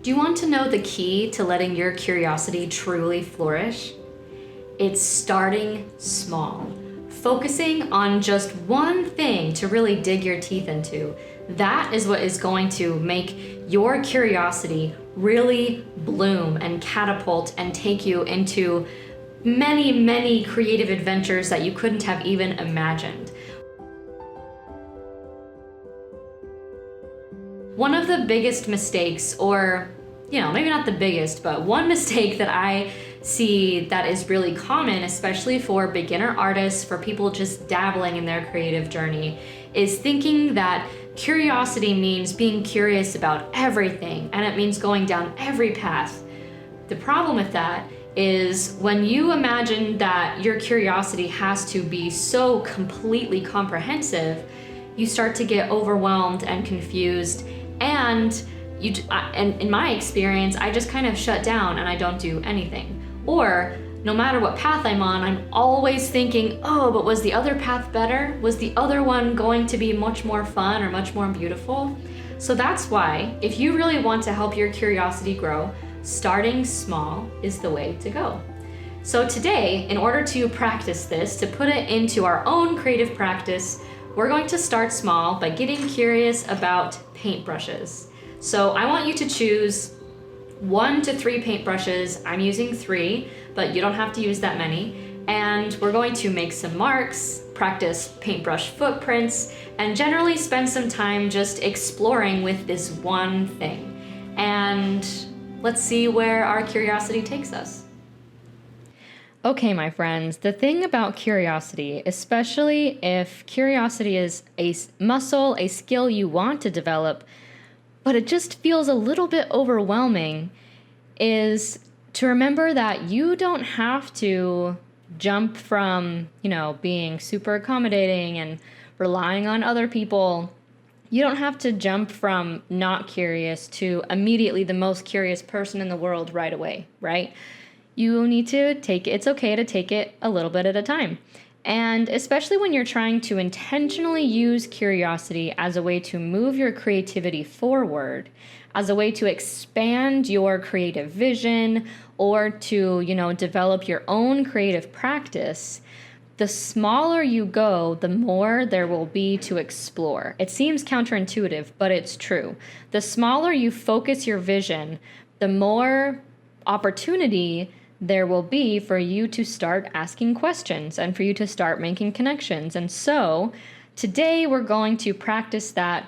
Do you want to know the key to letting your curiosity truly flourish? It's starting small. Focusing on just one thing to really dig your teeth into. That is what is going to make your curiosity really bloom and catapult and take you into many, many creative adventures that you couldn't have even imagined. One of the biggest mistakes, or maybe not the biggest, but one mistake that I see that is really common, especially for beginner artists, for people just dabbling in their creative journey, is thinking that curiosity means being curious about everything and it means going down every path. The problem with that is when you imagine that your curiosity has to be so completely comprehensive, you start to get overwhelmed and confused, and in my experience, I just kind of shut down and I don't do anything. Or no matter what path I'm on, I'm always thinking, oh, but was the other path better? Was the other one going to be much more fun or much more beautiful? So that's why, if you really want to help your curiosity grow, starting small is the way to go. So today, in order to practice this, to put it into our own creative practice, we're going to start small by getting curious about paintbrushes. So I want you to choose 1 to 3 paintbrushes. I'm using 3, but you don't have to use that many. And we're going to make some marks, practice paintbrush footprints, and generally spend some time just exploring with this one thing. And let's see where our curiosity takes us. Okay, my friends, the thing about curiosity, especially if curiosity is a muscle, a skill you want to develop, but it just feels a little bit overwhelming, is to remember that you don't have to jump from, being super accommodating and relying on other people. You don't have to jump from not curious to immediately the most curious person in the world right away, right? You need to it's okay to take it a little bit at a time. And especially when you're trying to intentionally use curiosity as a way to move your creativity forward, as a way to expand your creative vision, or to, develop your own creative practice, the smaller you go, the more there will be to explore. It seems counterintuitive, but it's true. The smaller you focus your vision, the more opportunity there will be for you to start asking questions and for you to start making connections. And so today we're going to practice that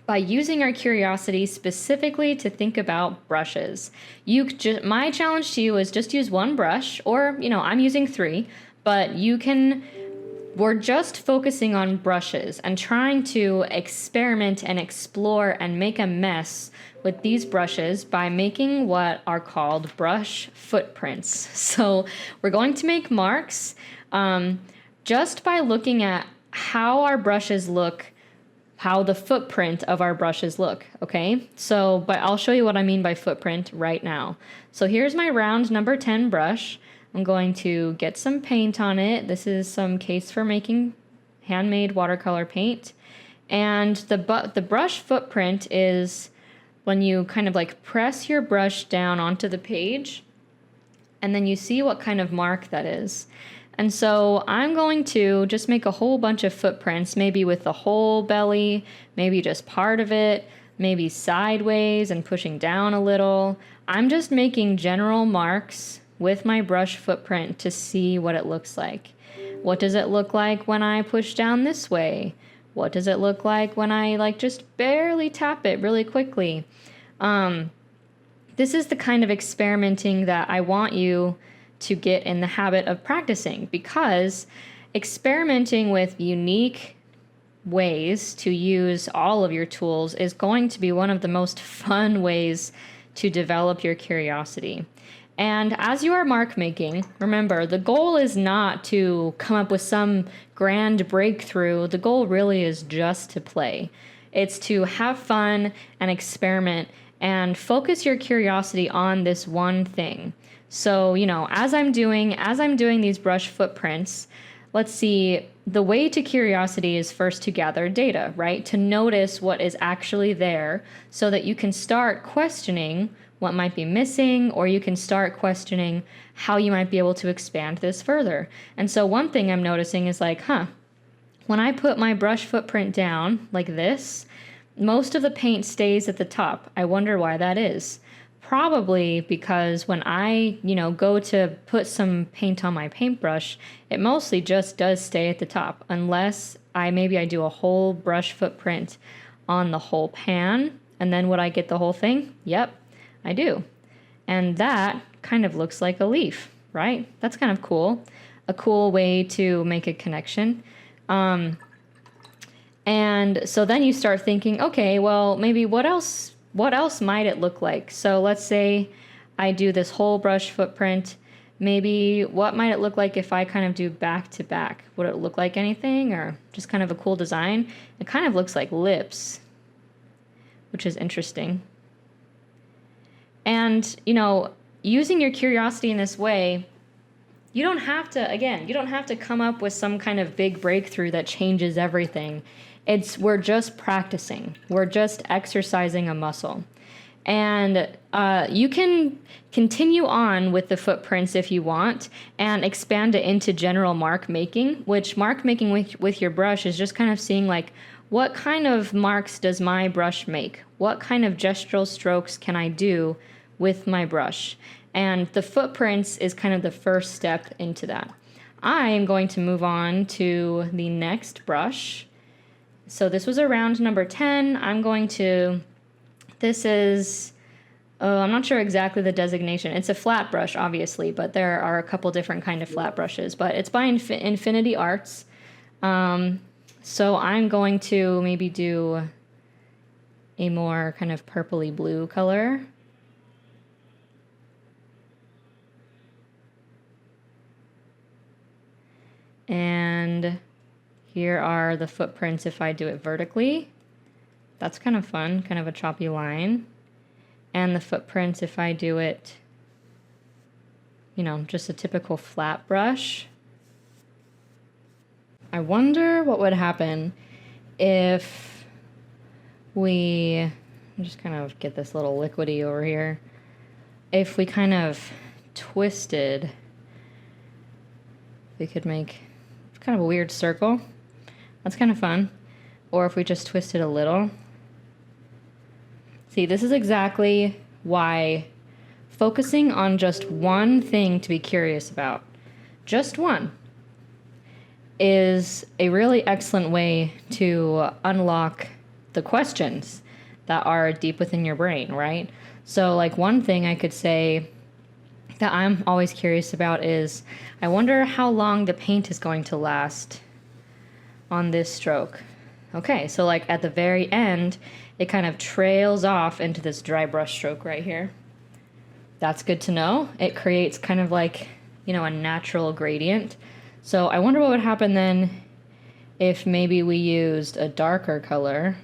by using our curiosity specifically to think about brushes. My challenge to you is just use one brush, or, I'm using 3, but we're just focusing on brushes and trying to experiment and explore and make a mess with these brushes by making what are called brush footprints. So we're going to make marks just by looking at how our brushes look, how the footprint of our brushes look, okay? But I'll show you what I mean by footprint right now. So here's my round number 10 brush. I'm going to get some paint on it. This is some case for making handmade watercolor paint. And the brush footprint is when you kind of like press your brush down onto the page, and then you see what kind of mark that is. And so I'm going to just make a whole bunch of footprints, maybe with the whole belly, maybe just part of it, maybe sideways and pushing down a little. I'm just making general marks with my brush footprint to see what it looks like. What does it look like when I push down this way? What does it look like when I just barely tap it really quickly? This is the kind of experimenting that I want you to get in the habit of practicing, because experimenting with unique ways to use all of your tools is going to be one of the most fun ways to develop your curiosity. And as you are mark making, remember, the goal is not to come up with some grand breakthrough. The goal really is just to play. It's to have fun and experiment and focus your curiosity on this one thing. So, as I'm doing these brush footprints, let's see, the way to curiosity is first to gather data, right? To notice what is actually there so that you can start questioning what might be missing, or you can start questioning how you might be able to expand this further. And so one thing I'm noticing is like, when I put my brush footprint down like this, most of the paint stays at the top. I wonder why that is. Probably because when I, go to put some paint on my paintbrush, it mostly just does stay at the top, unless I do a whole brush footprint on the whole pan, and then would I get the whole thing? Yep, I do. And that kind of looks like a leaf, right? That's kind of cool. A cool way to make a connection. And so then you start thinking, okay, well, maybe what else might it look like? So let's say I do this whole brush footprint. Maybe what might it look like if I kind of do back to back? Would it look like anything, or just kind of a cool design? It kind of looks like lips, which is interesting. And, using your curiosity in this way, you don't have to come up with some kind of big breakthrough that changes everything. We're just practicing. We're just exercising a muscle. And you can continue on with the footprints if you want and expand it into general mark making, which mark making with your brush is just kind of seeing like, what kind of marks does my brush make? What kind of gestural strokes can I do with my brush? And the footprints is kind of the first step into that. I am going to move on to the next brush. So this was around number 10. This is, I'm not sure exactly the designation. It's a flat brush, obviously, but there are a couple different kind of flat brushes. But it's by Infinity Arts. So I'm going to maybe do a more kind of purpley blue color. And here are the footprints if I do it vertically. That's kind of fun, kind of a choppy line. And the footprints if I do it, just a typical flat brush. I wonder what would happen if we, just kind of get this little liquidy over here, if we kind of twisted, we could make kind of a weird circle. That's kind of fun. Or if we just twist it a little. See, this is exactly why focusing on just one thing to be curious about, just one, is a really excellent way to unlock the questions that are deep within your brain, right? So like one thing I could say that I'm always curious about is, I wonder how long the paint is going to last on this stroke. Okay, so like at the very end, it kind of trails off into this dry brush stroke right here. That's good to know. It creates kind of like, a natural gradient. So I wonder what would happen then if maybe we used a darker color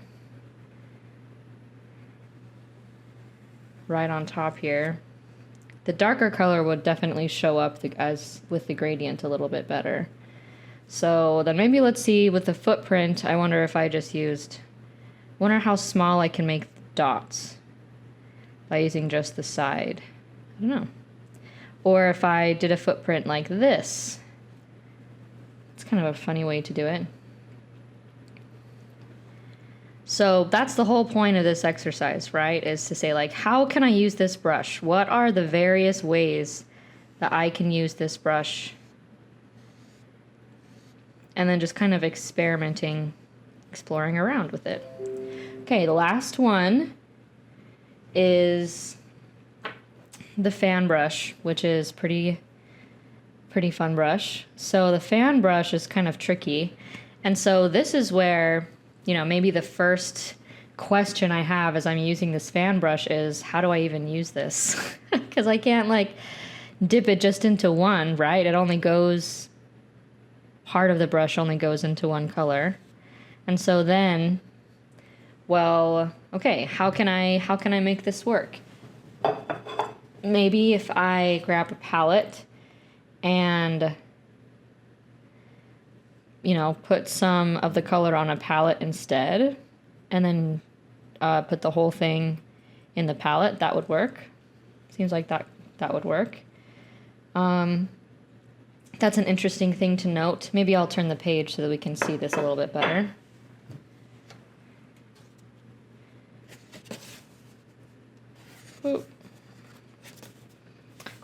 right on top here. The darker color would definitely show up as with the gradient a little bit better. So then maybe let's see with the footprint, I wonder if I just wonder how small I can make dots by using just the side. I don't know. Or if I did a footprint like this. It's kind of a funny way to do it. So that's the whole point of this exercise, right? Is to say like, how can I use this brush? What are the various ways that I can use this brush? And then just kind of experimenting, exploring around with it. Okay, the last one is the fan brush, which is pretty fun brush. So the fan brush is kind of tricky. And so this is where, maybe the first question I have as I'm using this fan brush is, how do I even use this? Because I can't like dip it just into one, right? Part of the brush only goes into one color. And so then, well, okay, how can I make this work? Maybe if I grab a palette and put some of the color on a palette instead, and then put the whole thing in the palette, that would work. Seems like that would work. That's an interesting thing to note. Maybe I'll turn the page so that we can see this a little bit better. Oop.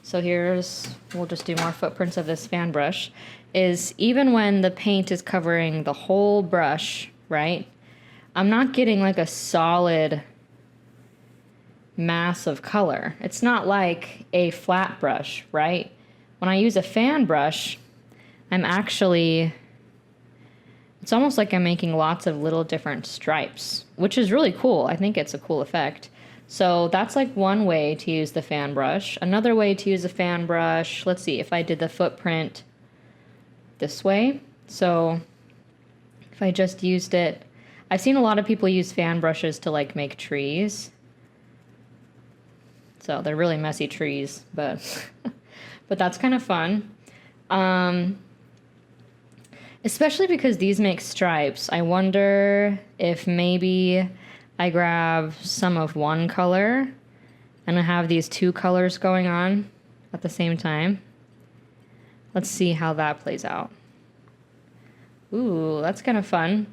So we'll just do more footprints of this fan brush, is even when the paint is covering the whole brush, right? I'm not getting like a solid mass of color. It's not like a flat brush, right? When I use a fan brush, it's almost like I'm making lots of little different stripes, which is really cool. I think it's a cool effect. So that's like one way to use the fan brush. Another way to use a fan brush, let's see, if I did the footprint this way. So if I just used it, I've seen a lot of people use fan brushes to like make trees. So they're really messy trees, but but that's kind of fun. Especially because these make stripes. I wonder if maybe I grab some of one color and I have these two colors going on at the same time. Let's see how that plays out. Ooh, that's kind of fun.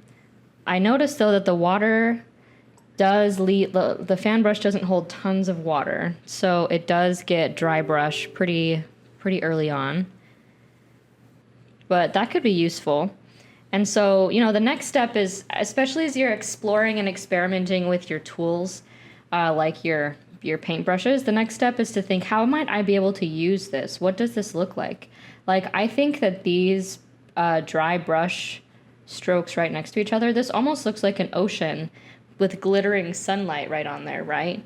I noticed though that the water does lead, the fan brush doesn't hold tons of water, so it does get dry brush pretty early on. But that could be useful. And so, the next step is, especially as you're exploring and experimenting with your tools, like your paintbrushes, the next step is to think, how might I be able to use this? What does this look like? Like, I think that these dry brush strokes right next to each other, this almost looks like an ocean with glittering sunlight right on there, right?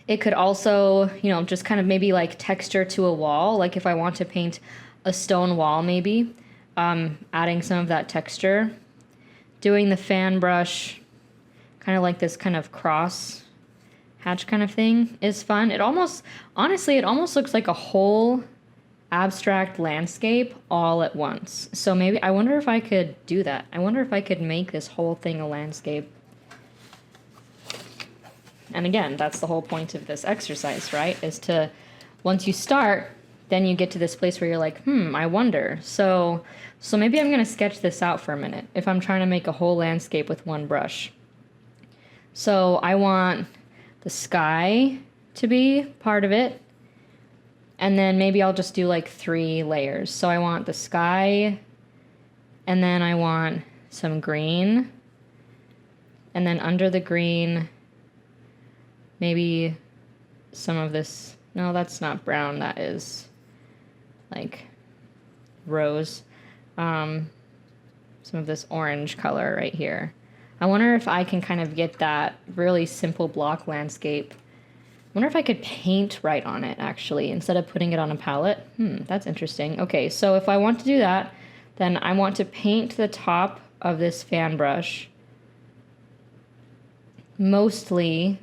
It could also, just kind of maybe like texture to a wall. Like if I want to paint a stone wall, maybe adding some of that texture. Doing the fan brush, kind of like this kind of cross hatch kind of thing is fun. Honestly, it almost looks like a whole abstract landscape all at once. So maybe, I wonder if I could do that. I wonder if I could make this whole thing a landscape. And again, that's the whole point of this exercise, right? Is to, once you start, then you get to this place where you're like, I wonder. So maybe I'm going to sketch this out for a minute if I'm trying to make a whole landscape with one brush. So I want the sky to be part of it. And then maybe I'll just do like 3 layers. So I want the sky, and then I want some green, and then under the green, maybe some of this. No, that's not brown. That is like rose. Some of this orange color right here. I wonder if I can kind of get that really simple block landscape. I wonder if I could paint right on it, actually, instead of putting it on a palette. That's interesting. Okay, so if I want to do that, then I want to paint the top of this fan brush. Mostly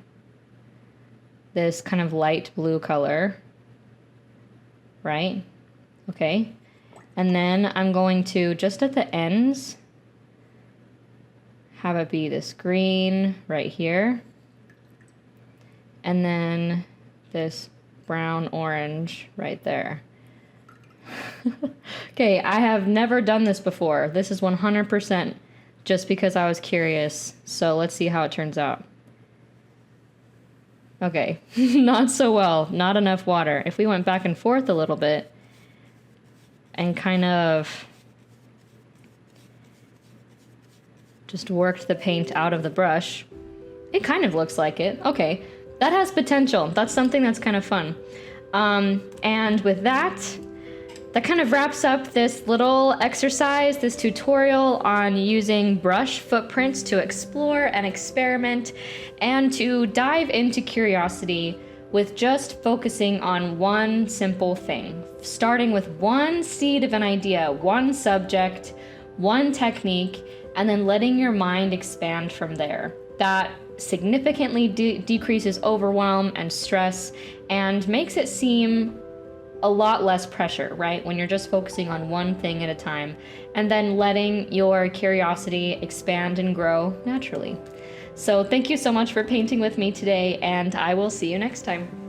this kind of light blue color, right? Okay. And then I'm going to, just at the ends, have it be this green right here. And then this brown orange right there. Okay, I have never done this before. This is 100% just because I was curious. So let's see how it turns out. Okay, not so well, not enough water. If we went back and forth a little bit and kind of just worked the paint out of the brush, it kind of looks like it. Okay. That has potential. That's something that's kind of fun. And with that kind of wraps up this little exercise, this tutorial on using brush footprints to explore and experiment and to dive into curiosity with just focusing on one simple thing. Starting with one seed of an idea, one subject, one technique, and then letting your mind expand from there. That significantly decreases overwhelm and stress and makes it seem a lot less pressure, right? When you're just focusing on one thing at a time and then letting your curiosity expand and grow naturally. So thank you so much for painting with me today, and I will see you next time.